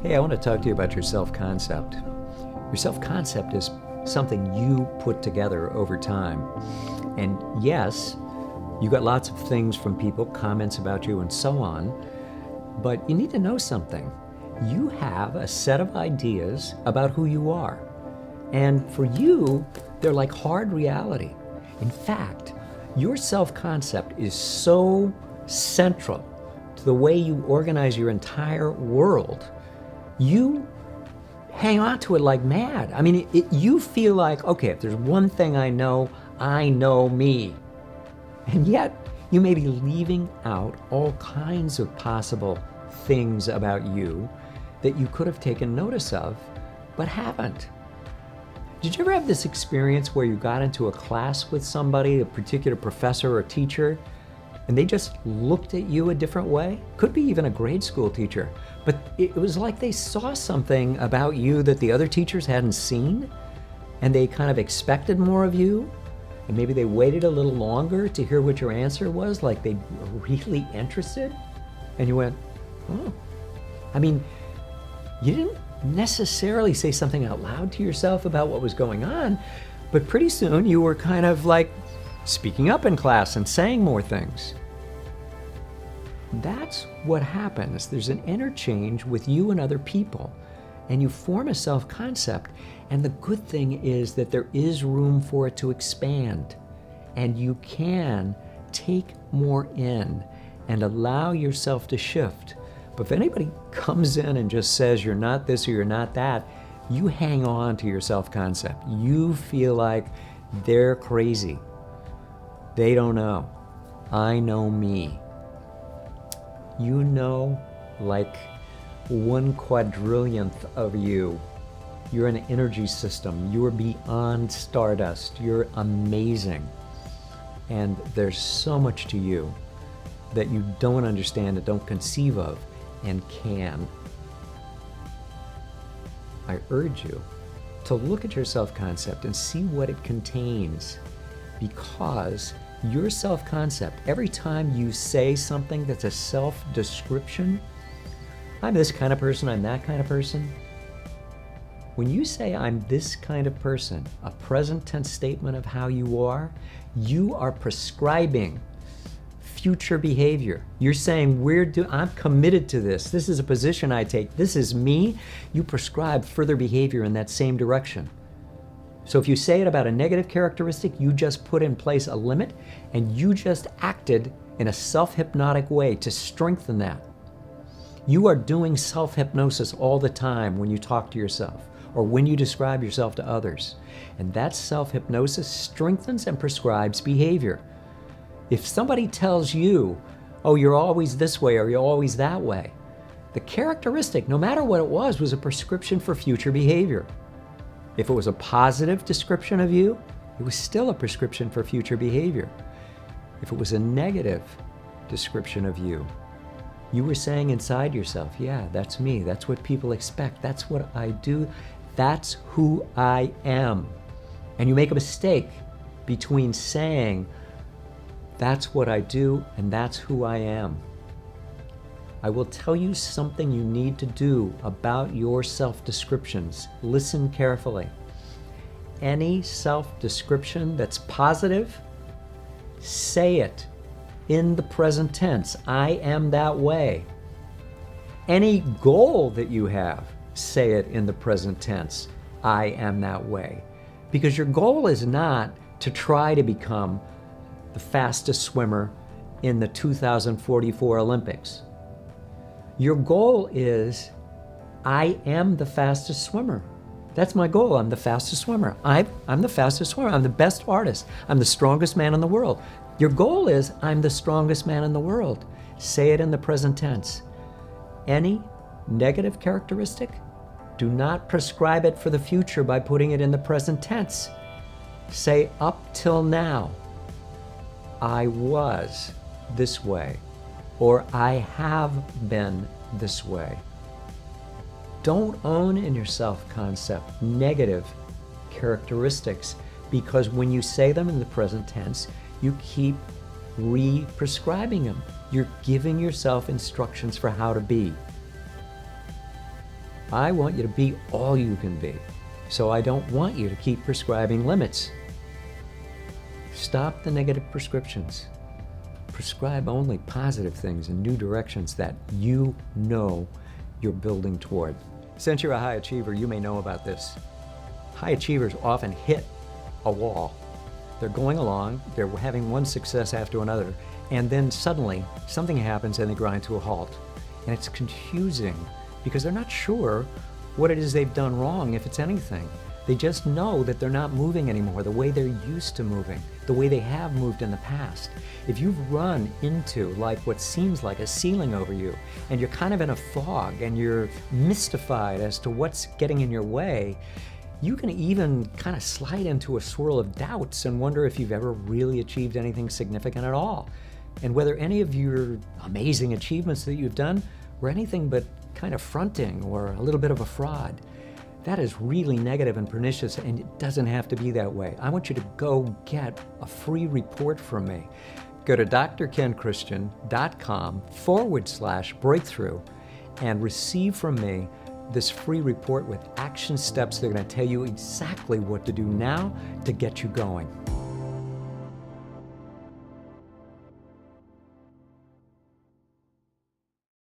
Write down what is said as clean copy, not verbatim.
Hey, I want to talk to you about your self-concept. Your self-concept is something you put together over time. And yes, you got lots of things from people, comments about you and so on, but you need to know something. You have a set of ideas about who you are. And for you, they're like hard reality. In fact, your self-concept is so central to the way you organize your entire world. You hang on to it like mad. I mean, you feel like, okay, if there's one thing I know me. And yet, you may be leaving out all kinds of possible things about you that you could have taken notice of, but haven't. Did you ever have this experience where you got into a class with somebody, a particular professor or teacher, and they just looked at you a different way? Could be even a grade school teacher, but it was like they saw something about you that the other teachers hadn't seen, and they kind of expected more of you, and maybe they waited a little longer to hear what your answer was, like they were really interested, and you went, oh. I mean, you didn't necessarily say something out loud to yourself about what was going on, but pretty soon you were kind of like speaking up in class and saying more things. That's what happens. There's an interchange with you and other people, and you form a self-concept, and the good thing is that there is room for it to expand, and you can take more in and allow yourself to shift. But if anybody comes in and just says you're not this or you're not that, you hang on to your self-concept. You feel like they're crazy. They don't know. I know me. You know like 1/4,000,000th of you. You're an energy system. You're beyond stardust. You're amazing. And there's so much to you that you don't understand and don't conceive of and can. I urge you to look at your self-concept and see what it contains, because your self-concept, every time you say something that's a self-description, I'm this kind of person, I'm that kind of person. When you say I'm this kind of person, a present tense statement of how you are prescribing future behavior. You're saying I'm committed to this. This is a position I take. This is me. You prescribe further behavior in that same direction. So if you say it about a negative characteristic, you just put in place a limit, and you just acted in a self-hypnotic way to strengthen that. You are doing self-hypnosis all the time when you talk to yourself or when you describe yourself to others. And that self-hypnosis strengthens and prescribes behavior. If somebody tells you, oh, you're always this way or you're always that way, the characteristic, no matter what it was a prescription for future behavior. If it was a positive description of you, it was still a prescription for future behavior. If it was a negative description of you, you were saying inside yourself, yeah, that's me. That's what people expect. That's what I do. That's who I am. And you make a mistake between saying, that's what I do, and that's who I am. I will tell you something you need to do about your self-descriptions. Listen carefully. Any self-description that's positive, say it in the present tense. I am that way. Any goal that you have, say it in the present tense. I am that way. Because your goal is not to try to become the fastest swimmer in the 2044 Olympics. Your goal is, I am the fastest swimmer. That's my goal. I'm the fastest swimmer. I'm the fastest swimmer. I'm the best artist. I'm the strongest man in the world. Your goal is, I'm the strongest man in the world. Say it in the present tense. Any negative characteristic, do not prescribe it for the future by putting it in the present tense. Say, up till now, I was this way, or I have been this way. Don't own in your self-concept negative characteristics, because when you say them in the present tense, you keep re-prescribing them. You're giving yourself instructions for how to be. I want you to be all you can be. So I don't want you to keep prescribing limits. Stop the negative prescriptions. Prescribe only positive things in new directions that you know you're building toward. Since you're a high achiever, you may know about this. High achievers often hit a wall. They're going along, they're having one success after another, and then suddenly something happens and they grind to a halt. And it's confusing because they're not sure what it is they've done wrong, if it's anything. They just know that they're not moving anymore the way they're used to moving, the way they have moved in the past. If you've run into like what seems like a ceiling over you, and you're kind of in a fog and you're mystified as to what's getting in your way, you can even kind of slide into a swirl of doubts and wonder if you've ever really achieved anything significant at all, and whether any of your amazing achievements that you've done were anything but kind of fronting or a little bit of a fraud. That is really negative and pernicious, and it doesn't have to be that way. I want you to go get a free report from me. Go to drkenchristian.com/breakthrough and receive from me this free report with action steps that are going to tell you exactly what to do now to get you going.